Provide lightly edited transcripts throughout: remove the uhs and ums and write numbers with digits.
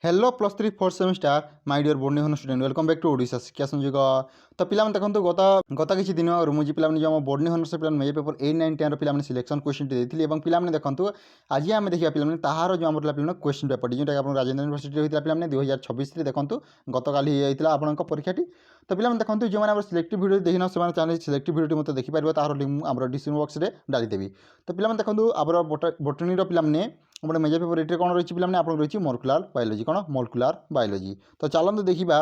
Hello plus three fourth semester my dear board हन student welcome back to Odisha Shiksha Sanyog. तो पिला देखो गत किसी दिन आगे मुझे पिला जो बोर्ड हन से पे पेपर 8, 9, 10 पिला सिलेक्शन क्वेश्चन देती पिला देखो आज आम देखा पिला ताहार जो आम पिला क्वेश्चन पेपर जोटा आप राजेन्द्र यूनिवर्सिटी होता पिला 2026 देखो गत काली आपंक परीक्षाटी। तो पिला देखो जो मैंने सिलेक्टिव वीडियो देखना से चैनल सिलेक्टिव वीडियो मत देखिपारे तार लिंक आम डिस्क्रिप्शन बॉक्स में डालीदेवी। तो पिला देखो आम बोटनी पिला अपने मेजर पेपर एटे कौन रही है आप रही मोलेकुलर बायोलॉजी कौन मोलेकुलर बायोलॉजी। तो चलते देखा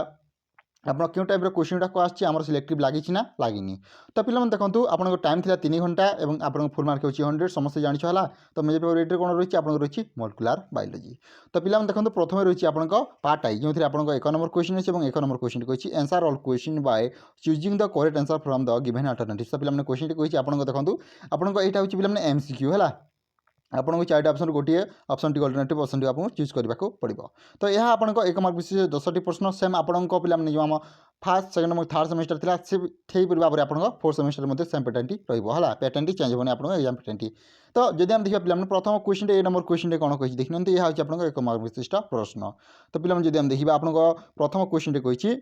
आप क्यों टाइप क्वेश्चन गुड़ाक आम सिलेक्टिव लगी ना लगी। तो पिला देखो आप टाइम थी 3 घंटा और आप फुल मार्क होची 100 समस्त जानिछ है। तो मेजर पेपर एटे कौन रही है आप रही मोलेकुलर बायोलॉजी। तो पिला देखो प्रथम रही है पार्ट आई जो आप 1 नंबर क्वेश्चन अच्छे और 1 नंबर क्वेश्चन कही answer all question by choosing the correct answer from the given alternative. तो पिला क्वेश्चन कही आप देखो आपको यहाँ हूँ पिला एमसीक्यू है आपको 4टा ऑप्शन गोटे option T alternative option T आपको चूज करने पड़ो। तो यह आपको 1 मार्क विशेष 10टी प्रश्न सेम आपको पिला जो आम फर्स्ट सेकेंड और थर्ड सेमेस्टर था से भाव में आप फोर्थ सेमेस्टर में सेम पैटर्न रहा पैटर्न चेंज होनी आप एग्जाम पैटर्न। तो जब हम देखा पिला प्रथम क्वेश्चन ए नंबर क्वेश्चन कौन कही देखते यह हूँ आपको 1 मार्क विशिष्ट प्रश्न। तो पिला जब हम देखा आपको प्रथम क्वेश्चन कही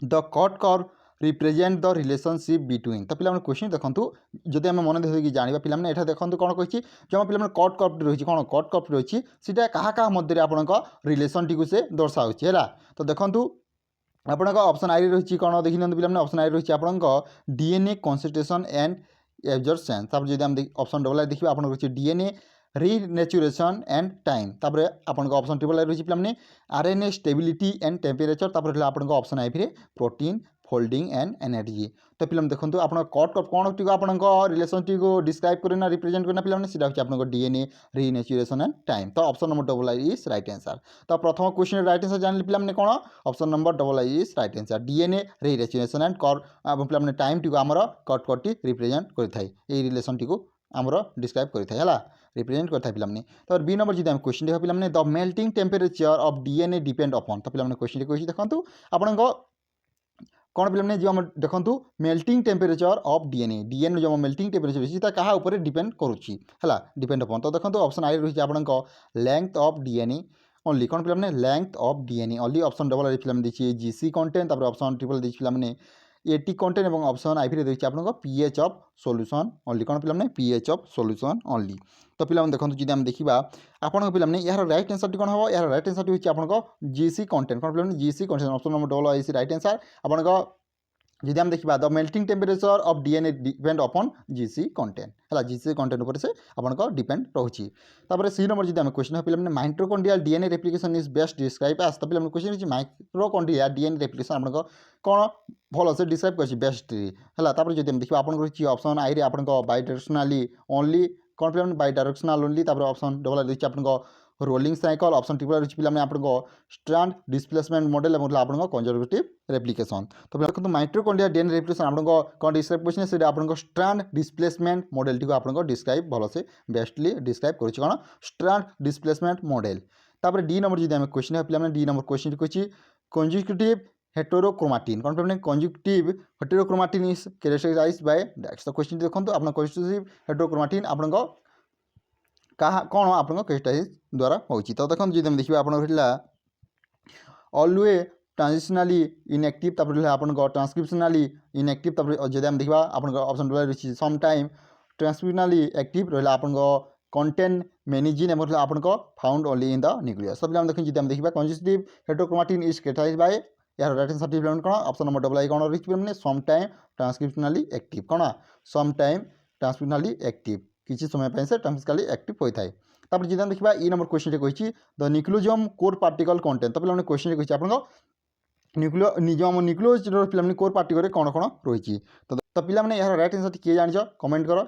the cut curve represent the relationship between. तो पिला क्वेश्चन देखो जब आम मन देखिए जाना पिला यहाँ देखो कौन कही जो पिला कट कर्व रही कौन कट कर्व रही क्या मध्य आप रिलेसन टी से दर्शाऊँ है। तो देखो आपन ऑप्शन आई रही कौन देखिए पिला ऑप्शन आई रही आपको डीएनए कन्सेंट्रेशन एंड एब्जॉर्प्शन। जब हम ऑप्शन डबल आई देखिए आप रही डीएनए रिनेचुरेशन एंड टाइम। आपको ऑप्शन ट्रिपल आई रही पिला आरएनए स्टेबिलिटी एंड टेम्परेचर। आपको ऑप्शन आई फिर प्रोटीन फोल्डिंग एंड एनर्जी। तो पिला देखो आप कट कर्व कौन टी आपको रिलेसन टी को डिस्क्राइब करना रिप्रेजेंट करना पिला आपको डीएनए रिनेचुरेशन एंड टाइम। तो option number double I is right answer. तो प्रथम क्वेश्चन राइट आंसर जान पिला कौन option number double I is right answer DNA renaturation and curve पिला टाइम टी आमर कट कर्व टी रिप्रेजेंट करता है रिलेसन टी को आमर डिस्क्राइब करता है रिप्रेजेंट करता है पिला। तो बी नंबर जब क्वेश्चन देखा पिला the melting temperature of DNA depend upon. तो पिला क्वेश्चन कही देखो आपको कौन पिला जो आम देखो melting temperature of DNA DNA जो मेल्टिंग टेम्परेचर रही है क्या ऊपर डिपेंड करुच्ची है डिपेंड अपॉन। तो देखो ऑप्शन आई रही है आपको लेंथ ऑफ डीएनए ओनली कौन पिला length of DNA only. Option double पिला देखिए जीसी कंटेंट ऑप्शन ट्रिपल देखिए पिला एटी कंटेंट और ऑप्शन आई देखिए आपको पीएच ऑफ सॉल्यूशन ओनली कौन पिला पीएच ऑफ सॉल्यूशन ओनली। तो पिला देखो जब हम देखा आपको पिला यार राइट आंसर कौन हम यार राइट आंसर होती आपको जीसी कंटेंट कौन पिला GC content option number double आई राइट आंसर। आपको जब हम देखा the melting temperature of DNA depend upon GC content है जीसी कंटेंट उपर से आपको डिपेंड रोचे। सी नंबर जब हम क्वेश्चन पिला mitochondrial DNA replication is best describe as. तो पिला क्वेश्चन रही माइटोकॉन्ड्रिया डीएनए रेप्लिकेशन आपको कौन भल से डिस्क्राइब कर बेस्ट है। जब हम देखा आपको रही ऑप्शन आई आपको बायडायरेक्शनली ओनली कौन पिला बायडायरेक्शनल ओनली। ऑप्शन डबल रही आपको रोलिंग साइकिल ऑप्शन ट्रिपल रही पिला आपको स्ट्रैंड डिस्प्लेसमेंट मॉडल और आपको कंजर्वेटिव रेप्लिकेशन। तो देखो माइटोकॉन्ड्रिया डीएनए रेप्लिकेशन आपको कौन डिस्क्राइब कर आपको स्ट्रैंड डिस्प्लेसमेंट मॉडल टी आपको डिस्क्राइब भल से बेस्टली डिस्क्राइब कर कौन स्ट्रैंड डिस्प्लेसमेंट मॉडल। तापर डी नंबर जब आम क्वेश्चन है पिला डी नंबर क्वेश्चन कही कंजुगेटिव हेटेरोक्रोमाटिन कौन पिला conjugative heterochromatin is characterized by dash. तो क्वेश्चन देखो आप कंजुगेटिव हेटेरोक्रोमाटिन आपको कहाँ कौन आपको कैरेक्टराइज द्वारा होची। तो देखो जब देखिए आपको ऑलवे ट्रांजिशनली इनएक्टिव आपको ट्रांसक्रिप्शनली इनएक्टिव। जब हम देखा आपको ऑप्शन रही सम टाइम ट्रांसक्रिप्शनली एक्टिव रहा आपको कंटेन मेनी जीन मतलब आपको found only in the nucleus. सब देखिए जब हम देखा conjugative heterochromatin is characterise bye यार राइट आंसर सर्टिफिकेट कौन ऑप्शन नंबर डबल आई कौन रही सम टाइम ट्रांसक्रिप्शनली एक्टिव कौन सम टाइम ट्रांसक्रिप्शनली एक्टिव किसी समय से ट्रांसक्रिप्शनली एक्टिव होता है। तापर जब हम देखा ई नंबर क्वेश्चन कही the nucleosome core particle content. तो पिला क्वेश्चन कही आपको निजम न्यूक्लियोज पिला कोर पार्टिकल कौन कौन रही। तो पिला यार राइट आंसर किए जान कमेंट कर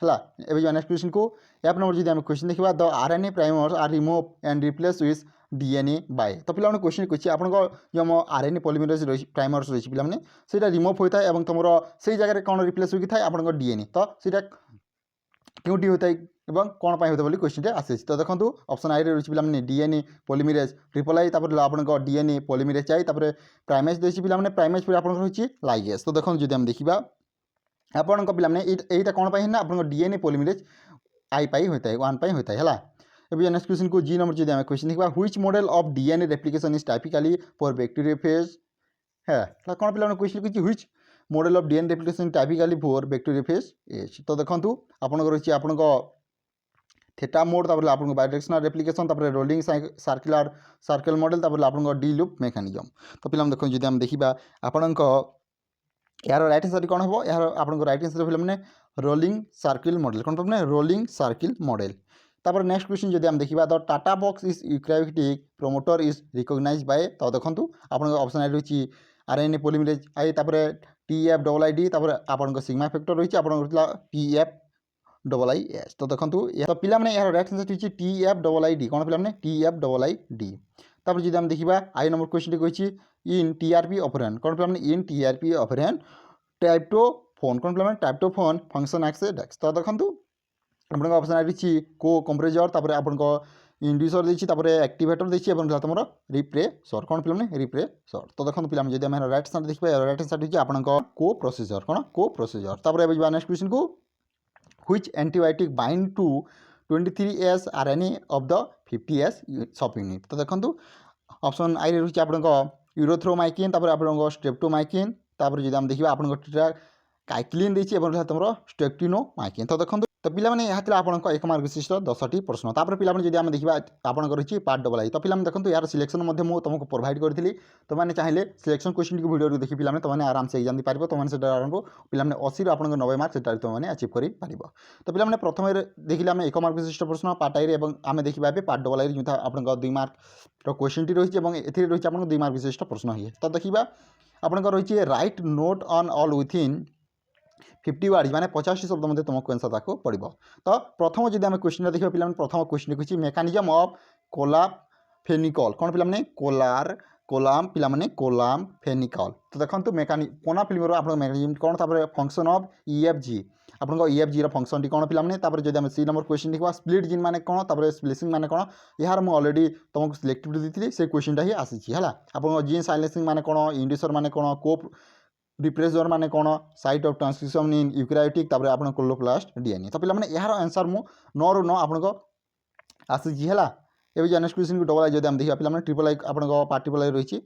है। जो नेक्स्ट क्वेश्चन को एप नंबर जब क्वेश्चन देखा the RNA primers are remove and replace with DNA by. तो पिला क्वेश्चन कही आपको जो आरएनए पॉलीमरेज रही प्राइमर्स रही पिला से रिमूव होता है और तुम से जगह कौन रिप्लेस होगी था आपको डीएनए। तो सीटा क्योंटी होता है कौन होता है क्वेश्चन आसी। तो देखो ऑप्शन आई रही पिला डीएनए पॉलीमरेज ट्रिपल आई आपको डीएनए पॉलीमरेज आई प्राइमेज देखिए पिला प्राइमेज फिर आपको रही लाइगेज। तो देखो जब हम देखा आपको पिला यहाँ कौन ना आपको डीएनए पॉलीमरेज आई पाई होता है 1 पाई होता है। ଏବେ ନେକ୍ସଟ क्वेश्चन को जी नंबर যদি আমি क्वेश्चन देखा which model of DNA replication is typically for bacteriophage है कौन पे क्वेश्चन कि which model of DNA replication typically for bacteriophage as तो देखंतु आपनकर रही आपनक थीटा मोड तापर आपन बायडायरेक्शनल रेप्लिकेशन तापर रोलिंग सर्कुलर सर्कल मॉडल तापर आपन डी लूप मेकानिज्म तो पिलाम देखो जदि हम देखिबा आपनक यार राइट आंसर कौन हम यार आपन राइट आंसर पे मैंने रोलिंग सर्किल मॉडल कौन पे रोलिंग सर्किल मॉडल तापर नेक्स्ट क्वेश्चन जदि हम देखिबा the TATA box is eukaryotic promoter is recognized by तो देखंतु आपन ऑप्शन आई रही आरएनए पॉलीमरेज आई तापर टीएफ डबल आईडी तापर आपन सिग्मा फैक्टर रही आपन टीएफ डबल आई एस तो देखो तो पिला मैंने यार राइट आंसर होची टीएफ डबल आई डी कौन पिला मैंने टीएफ डबल आई डी तापर जदि हम देखिबा आई नंबर क्वेश्चन कही इन टीआरपी ऑपरेंड कौन पिला मैंने इन टीआरपी ऑपरेंड टाइप्टोफोन कौन पिला मैंने टाइप्टोफोन फंक्शन एक्स तो देखो आपन ऑप्शन आई रही को कंप्रेसर तापर आपन इंड्यूसर देछि तापर एक्टिवेटर देछि एवं तुम रिप्रेसर कौन पिला मैंने रिप्रेसर तो देखो पिला जदि हम राइट आंसर देखिबा राइट आंसर होची आपन को प्रोसेसर कौन को प्रोसेसर तापर एबे नेक्स्ट क्वेश्चन को which antibiotic bind to 23S RNA of the 50S subunit तो देखो ऑप्शन आई रही आपन यूरोथ्रोमाइकिन तापर आपन स्ट्रेप्टोमाइकिन तापर जदि हम देखिबा आपन काइक्लिन देछि एवं तुम स्ट्रेप्टिनोमाइकिन तो देखो तो पिला माने यहाँ आपन एक मार्क विशिष्ट 10टी प्रश्न तापर पिला माने जदि हम देखिबा आपन रही पार्ट डबल आई तो पिला देखो यार सिलेक्शन मु तुमको प्रोवाइड करी तो मैंने चाहिए सिलेक्शन क्वेश्चन की वीडियो देखी पिला तो मैंने आराम से एग्जाम दी पार तो मैंने आरंभ पिला 80 आप 90 मार्क से तुमने अचिव कर तो पिला प्रथम देखिले आम एक मार्क विशिष्ट प्रश्न पार्ट आई आम देखा पार्ट डबल आई जो आप 2 मार्क क्वेश्चन रही है रही है 2 मार्क विशिष्ट प्रश्न ही तो देखा आपन रही right note on all within 50 word माने 50 शब्द मध्य तुमको आंसर ताको पड़ो तो प्रथम जब आम क्वेश्चन देखा पे प्रथम क्वेश्चन देखिए मेकानिजम ऑफ कोलाफेनिकल कौन पे कोलाम पे कोलाम फेनिकल तो देखो मेकानिक कोना फिल्म आप मेकानिजम कौन तापर फंक्शन ऑफ ईएफजी आपन ईएफजी फंक्शन टी कौन पे जब आम सी नंबर क्वेश्चन देखा स्प्लिट जीन माने कौन तापर स्प्लिसिंग माने कौन यार मुझे ऑलरेडी तुमको सिलेक्टिव दी से क्वेश्चन ही आसी है आप जीन साइलेंसिंग माने कौन इंड्यूसर माने कौन को रिप्रेसर माने कौन site of transcription in eukaryotic तापर आपन क्लोरोप्लास्ट डीएनए तो पे यार आंसर मु 9 ରୁ 9 आपन आसी है ये जो नेक्स्ट क्वेश्चन को डबल आई जब हम देखा पे ट्रिपल आई आपन पार्ट ट्रिपल आई रही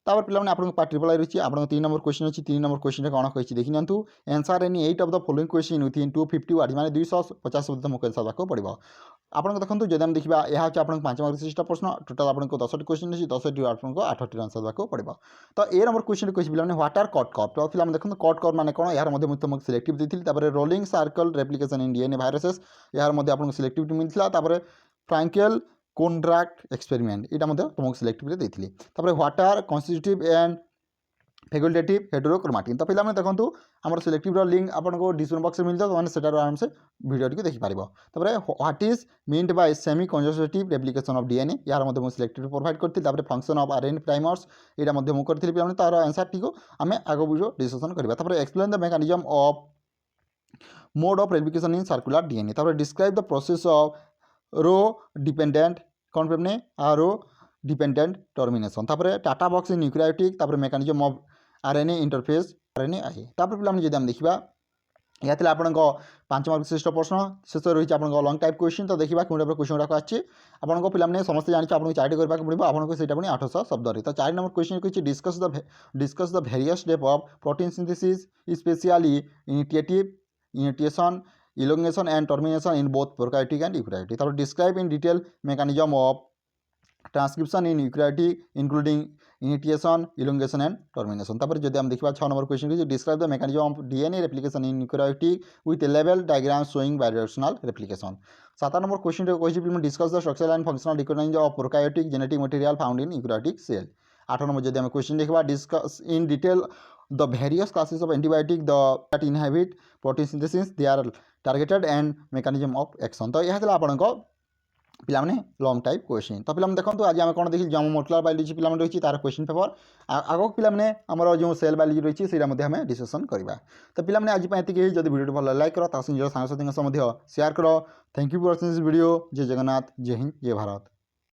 तापर पे आप पार्ट ट्रिपल आई रही आप 3 नंबर क्वेश्चन अच्छी 3 नंबर क्वेश्चन कौन कही देखी नियंतु answer any 8 of the following question within 250 word माने 250 शब्द तुमको आंसर ताको पड़ो आपन देखो जब हम देखा यह हूँ आप 5 मार्क विशिष्ट प्रश्न टोटाल आपको 10टी क्वेश्चन अच्छी 10टी आपको 8टी आंसर ताको पड़ो तो ए नंबर क्वेश्चन कही पे व्हाट आर कट कर्व तो फिर देखो कट कर्व माने कौन यार तुमको सिलेक्टिव दी थी rolling circle replication in DNA viruses यार आपको सिलेक्टिविटी मिलता फ्रैंकेल कॉन्ट्रैक्ट एक्सपेरिमेंट यहाँ तुमको सिलेक्टिव देती what are constitutive and facultative heterochromatin तो पे देखो आम सिलेक्टिव लिंक आपको डिस्क्रिप्शन बॉक्स में मिलता तो सेटार आराम से वीडियो टी देखिपार what is meant by semi conservative replication of DNA यार सिलेक्टिव प्रोवाइड करी फंक्शन ऑफ आरएनए प्राइमर्स यहाँ करी तार आंसर टी को आम आग वीडियो डिस्कसन करवा explain the mechanism of mode of replication in circular DNA describe the process of row dependent कौन पे rho dependent termination TATA box in eukaryotic mechanism of RNA interface RNA I पे जब हम देखा यह थे आपन 5 मार्क विशिष्ट प्रश्न शेष रही है आप लंग टाइप क्वेश्चन तो देखा कौन टाइप क्वेश्चन गुड़ाक आए आपको पे समस्त जानते आपको 4टी करने पड़ो आपको से 800 शब्द तो 4 नंबर क्वेश्चन कही discuss the various step of protein synthesis specially initiation elongation and termination in both prokaryotic and eukaryotic describe in detail mechanism of transcription in eukaryotic including initiation elongation and termination जब हम देखा 6 नंबर क्वेश्चन की describe the mechanism of DNA replication in eukaryotic with a level diagram showing bidirectional replication 7 नंबर question कही discuss the structural and functional recognition of prokaryotic genetic material found in eukaryotic cell 8 नंबर जब हम क्वेश्चन देखा discuss in detail the various classes of antibiotic that inhibit protein synthesis they are targeted and mechanism of action तो यह आपन पे lung type question तो पे देखो आज आम कौन देखिए जो मोलेकुलर बायोलॉजी पे रही तार क्वेश्चन पेपर आग पे आमर जो सेल बायोलॉजी रही है डिस्कसन करवा तो पे आज ये जब वीडियो भल लाइक कर निज सांगसाथी शेयर कर thank you for watching this video जय जगन्नाथ जय हिंद जय भारत।